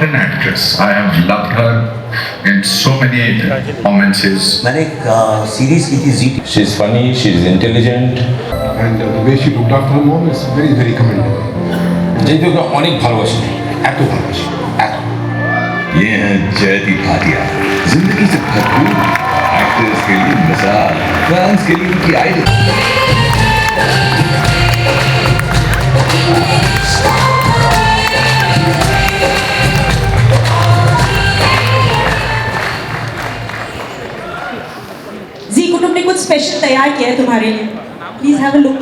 an actress. I have loved her in so many performances. मैंने एक series की थी ZT. She's funny, she's intelligent. And the way she looked after her mom is very, very commendable. जयती को अनेक ভালোবাসি, এত ভালোবাসি, এত। ये हैं जयती भाटिया, जिंदगी से भरपूर, एक्टर्स के लिए मिसाल, फैंस के लिए उनकी आइडल। जी कुटुंब ने कुछ स्पेशल तैयार किया है तुम्हारे लिए, प्लीज हैव अ लुक।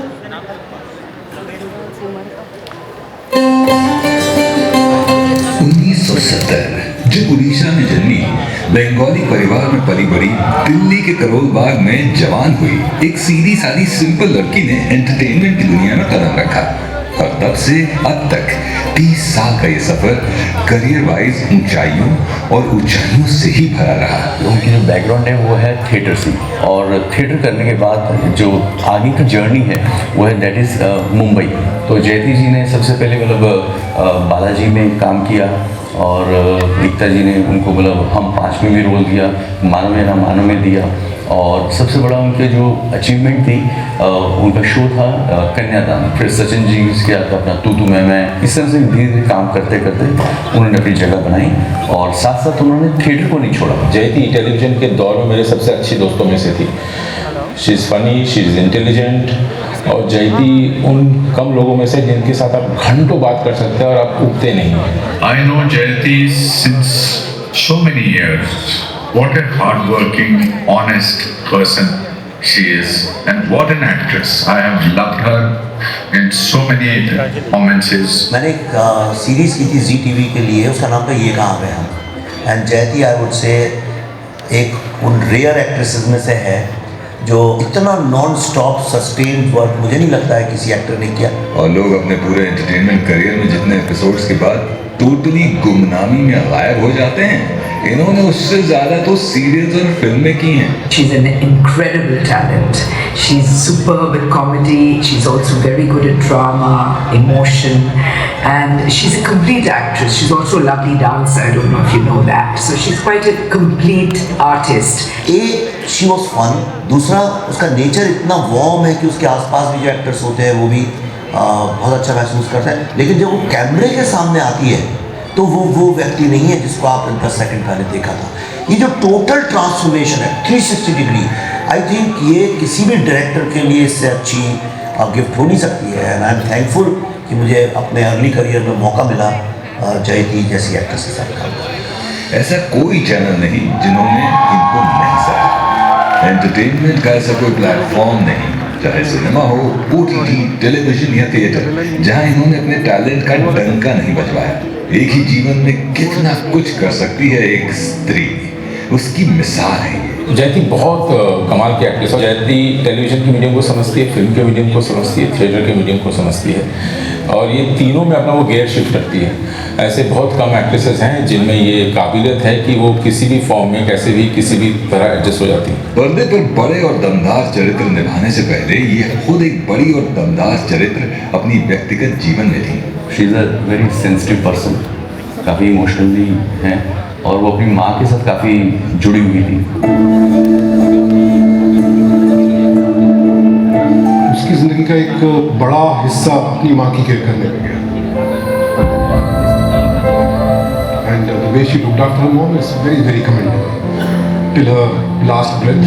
1970 जब उड़ीसा में जन्मी, बंगाली परिवार में पली बड़ी, दिल्ली के करोल बाग में जवान हुई एक सीधी सादी सिंपल लड़की ने एंटरटेनमेंट की दुनिया में कदम रखा और तब से अब तक 30 साल का ये सफर करियर वाइज ऊंचाइयों और ऊंचाइयों से ही भरा रहा। उनकी जो बैकग्राउंड है वो है थिएटर से, और थिएटर करने के बाद जो आगे की जर्नी है वो है दैट इज़ मुंबई। तो जयती जी ने सबसे पहले मतलब बालाजी में काम किया, और एकता जी ने उनको मतलब हम 5 में भी रोल दिया, मानो में ना मानो में दिया, और सबसे बड़ा उनके जो अचीवमेंट थी उनका शो था कन्यादान। फिर सचिन जी किया था अपना तू मैं, इस तरह से धीरे धीरे काम करते करते उन्होंने अपनी जगह बनाई, और साथ साथ उन्होंने थिएटर को नहीं छोड़ा। जयती टेलीविजन के दौर में मेरे सबसे अच्छी दोस्तों में से थी। She is funny, she is intelligent, और जयती उन कम लोगों में से जिनके साथ आप घंटों बात कर सकते हैं और आप उगते नहीं। I know Jayati since so many years. What a hard-working, honest person she is, and what an actress. I have loved her in so many performances. मैंने एक सीरीज की थी ZTV के लिए, उसका नाम था ये कहाँ गए हम। एंड जयती आई वुड से एक उन रेयर एक्ट्रेसेस में से है जो इतना नॉन स्टॉप सस्टेन्ड वर्क मुझे नहीं लगता है किसी एक्टर ने किया। और लोग अपने पूरे एंटरटेनमेंट करियर में जितने एपिसोड्स के बाद टोटली गुमनामी में गायब हो जाते हैं, इन्होंने उससे ज्यादा तो सीरियल्स और फिल्में की हैं। She's an incredible talent. She's superb at comedy. She's also very good at drama, emotion, and she's a complete actress. She's also a lovely dancer. I don't know if you know that. So she's quite a complete artist. एक she was fun, दूसरा उसका nature इतना warm है कि उसके आसपास भी जो एक्टर्स होते हैं वो भी बहुत अच्छा महसूस करते हैं, लेकिन जब वो कैमरे के सामने आती है तो वो व्यक्ति नहीं है जिसको आपने 10 सेकंड पहले देखा था। ये जो टोटल ट्रांसफॉर्मेशन है 360 डिग्री, आई थिंक ये किसी भी डायरेक्टर के लिए इससे अच्छी गिफ्ट हो नहीं सकती है। एंड आई एम थैंकफुल कि मुझे अपने अर्ली करियर में मौका मिला जयती जैसी एक्ट्रेस के साथ काम करने का। ऐसा कोई चैनल नहीं जिन्होंने इनको नहीं सराहा। एंटरटेनमेंट का ऐसा कोई प्लेटफॉर्म नहीं, चाहे सिनेमा हो, OTT, टेलीविजन या थिएटर, जहां इन्होंने अपने टैलेंट का डंका नहीं बजवाया। एक ही जीवन में कितना कुछ कर सकती है एक स्त्री, उसकी मिसाल है ये। जयती बहुत कमाल की एक्ट्रेस है। जयती टेलीविजन के मीडियम को समझती है, फिल्म के मीडियम को समझती है, थिएटर के मीडियम को समझती है, और ये तीनों में अपना वो गेयर शिफ्ट करती है। ऐसे बहुत कम एक्ट्रेसेस हैं जिनमें ये काबिलियत है कि वो किसी भी फॉर्म में कैसे भी किसी भी तरह एडजस्ट हो जाती है। पर्दे पर बड़े और दमदार चरित्र निभाने से पहले ये खुद एक बड़ी और दमदार चरित्र अपनी व्यक्तिगत जीवन में थी। She is a very sensitive person, काफ़ी इमोशनली हैं, और वो अपनी माँ के साथ काफ़ी जुड़ी हुई थी। उसकी ज़िंदगी का एक बड़ा हिस्सा अपनी माँ की केयर करने में गया। And the way she looked after her mom is very, very commendable till her last breath.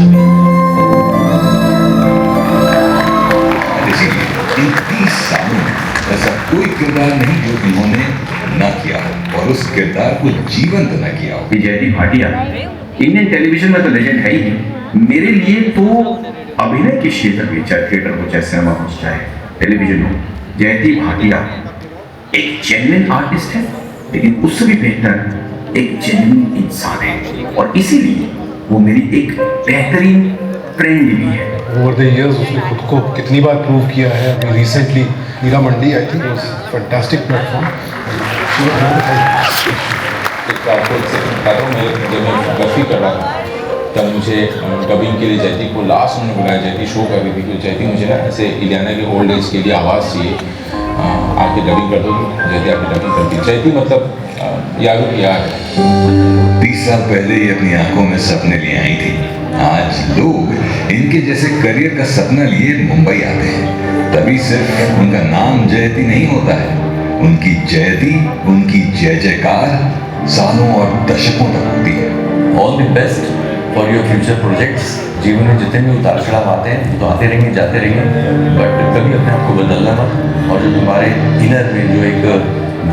इसीलिए इन 30 सालों में ऐसा कोई किरदार नहीं जो इन्होंने न किया हो और उस किरदार को जीवंत न किया हो। जयती भाटिया इंडियन टेलीविजन में तो लेजेंड है ही। मेरे लिए तो अभिनय के क्षेत्र में, चाहे थिएटर हो, चाहे सिनेमा हो, चाहे टेलीविजन हो, जयती भाटिया एक जेन्युइन आर्टिस्ट है, लेकिन उससे भी बेहतर एक जेन्युइन इंसान है, और इसीलिए वो मेरी एक बेहतरीन फ्रेंड भी है। ओवर द इयर्स उसने खुद को कितनी बार प्रूव किया है। अभी recently Heera Mandi I think was fantastic platform. जब मैं फोटोग्राफी कर रहा था तब मुझे डबिंग के लिए जयती को लास्ट उन्होंने बुलाया। जयती शो कर रही थी कि जयती मुझे ना ऐसे इलियाना के ओल्ड एज के लिए आवाज़ चाहिए, आपकी डबिंग कर दो। जयती आपकी डबिंग करती। जयती मतलब यारो यार। 30 साल पहले ही अपनी आंखों में सपने लिए आई थी। आज लोग इनके जैसे करियर का सपना लिए मुंबई आते हैं। तभी सिर्फ उनका नाम जयती नहीं होता है, उनकी जयती, उनकी जय जयकार सालों और दशकों तक होती है। All the best for your future projects. जीवन में जितने भी उतार चढ़ाव आते हैं तो आते रहेंगे, जाते रहेंगे, बट कभी अपने आप को बदलना मत, और जो तुम्हारे इनर में जो एक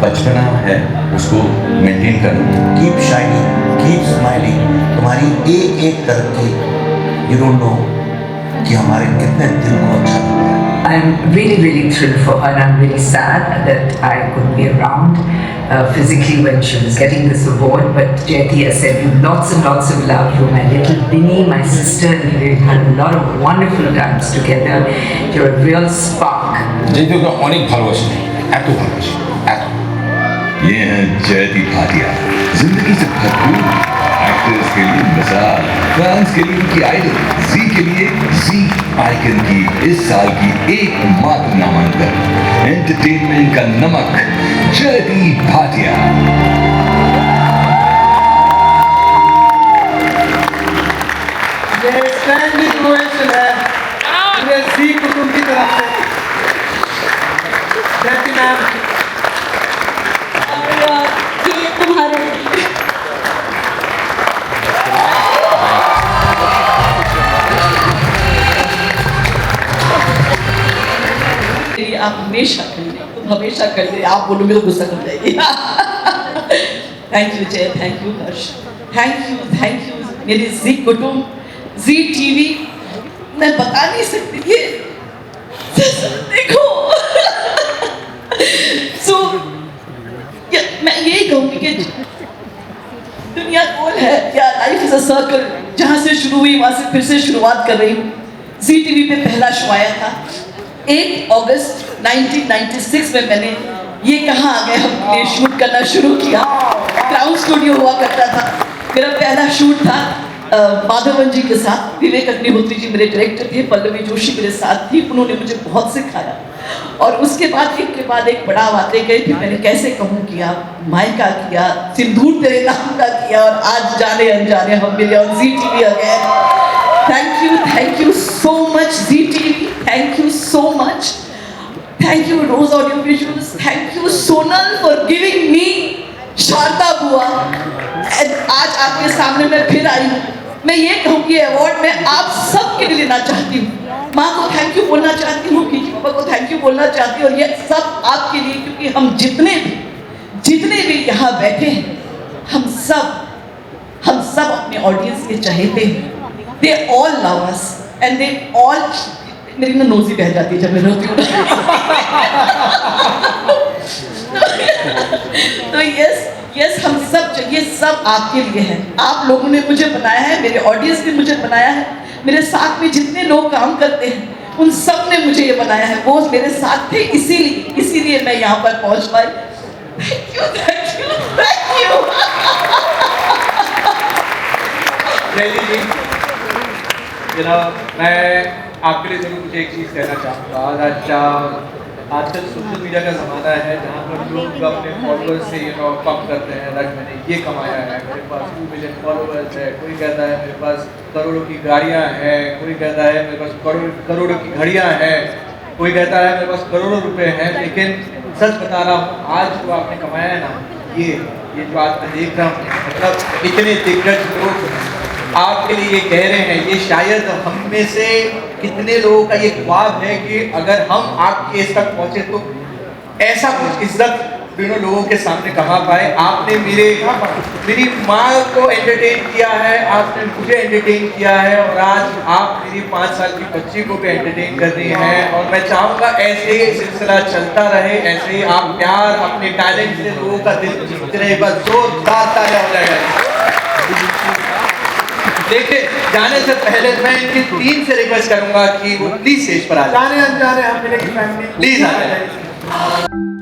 बचपना है उसको मेंटेन करना। Keep shining, keep smiling. तुम्हारी एक एक तरक्की, यू डोंट नो कि हमारे कितने दिल को अच्छा लगता है। I'm really, really thrilled for her, and I'm really sad that I couldn't be around physically when she was getting this award. But Jayati, I sent you lots and lots of love. You're my little Binny, my sister, and we've had a lot of wonderful times together. You're a real spark. जयती को অনেক ভালোবাসি, এত ভালোবাসি, এত। ये हैं जयती भाटिया, जिंदगी से भरपूर, एक्टर्स के लिए मिसाल, फैंस के लिए उनकी आइडल, जी के लिए जी आइकन की इस साल की एकमात्र नामांकन, एंटरटेनमेंट का नमक, जयती भाटिया। ये स्टैंडिंग ओवेशन है पूरे जी कुटुंब की तरफ से। जयती मैम, ये तुम्हारे आप हमेशा कर ले, तुम हमेशा कर ले, आप बोलोगे तो गुस्सा कर जाएगी। थैंक यू जय, thank you Harsh, thank you मेरी जी कुटुंब, जी टीवी। मैं बता नहीं सकती ये देखो। सो मैं यही कहूँगी कि दुनिया गोल है या लाइफ इज अ सर्कल, जहाँ से शुरू हुई वहाँ से फिर से शुरुआत कर रही हूँ। जी टीवी पे पहला शो आया था 1 अगस्त 1996 में। मैंने ये कहाँ आ गए हमने शूट करना शुरू किया। क्राउन स्टूडियो हुआ करता था। मेरा पहला शूट था माधवन जी के साथ। विवेक अग्निहोत्री जी मेरे डायरेक्टर थे, पल्लवी जोशी मेरे साथ थी। उन्होंने मुझे बहुत सिखाया और उसके बाद एक के बाद एक बढ़ाव आते गए। फिर मैंने कैसे कहूँ किया, मायका किया, सिंदूर तेरे नाम का किया, और आज जाने अनजाने हम मिले और Zee TV again. Thank you so much ZTV, thank you so much, thank you Rose Audio Visuals, thank you Sonal for giving me Sharda बुआ। आज आपके सामने मैं फिर आई हूँ। मैं ये कहूँगी अवार्ड मैं आप सब के लिए लेना चाहती हूँ। माँ को थैंक यू बोलना चाहती हूँ, कीकी पापा को थैंक यू बोलना चाहती हूँ, और ये सब आपके लिए, क्योंकि हम जितने भी यहाँ बैठे हैं, हम सब अपने ऑडियंस के चहेते हैं। They all love us and they all, मेरी ना नोज़ी बह जाती है जब मैं रोती हूँ। तो यस हम सब, ये सब आपके लिए है। आप लोगों ने मुझे बनाया है, मेरे ऑडियंस ने मुझे बनाया है, मेरे साथ में जितने लोग काम करते हैं उन सब ने मुझे ये बनाया है। वो मेरे साथ थे, इसीलिए मैं यहाँ पर पहुँच पाई। Thank you. जयती जी, मैं आपके लिए जरूर मुझे एक चीज़ कहना चाहूँगा। आजकल सोशल मीडिया का ज़माना है जहाँ पर लोग अपने फॉलोअर्स से कम करते हैं। लाइक मैंने ये कमाया है, मेरे पास 2 मिलियन फॉलोअर्स है, कोई कहता है मेरे पास करोड़ों की गाड़ियाँ हैं, कोई कहता है मेरे पास करोड़ों की घड़ियाँ हैं, कोई कहता है मेरे पास करोड़ों रुपए हैं। लेकिन सच बता रहा हूँ, आज जो आपने कमाया है ना, ये जो आज मैं देख रहा हूँ, मतलब इतने दिग्गज लोग आपके लिए ये कह रहे हैं। ये शायद हम में से कितने लोगों का ये ख्वाब है कि अगर हम आपकी एज तक पहुंचे तो ऐसा कुछ इज्जत तीनों लोगों के सामने कमा पाए। आपने मेरी माँ को एंटरटेन किया है, आपने मुझे एंटरटेन किया है, और आज आप मेरी 5 साल की बच्ची को भी एंटरटेन कर रही हैं। और मैं चाहूँगा ऐसे ही सिलसिला चलता रहे, ऐसे ही आप प्यार अपने टैलेंट से लोगों का दिल जीतते रहे। बस जोरदार तालियां हो जाएगा। देखिए, जाने से पहले मैं इनकी टीम से रिक्वेस्ट करूंगा कि वो प्लीज स्टेज पर आ जाए। जाने अनजाने हम मिलेंगे फैमिली, प्लीज आ जाए।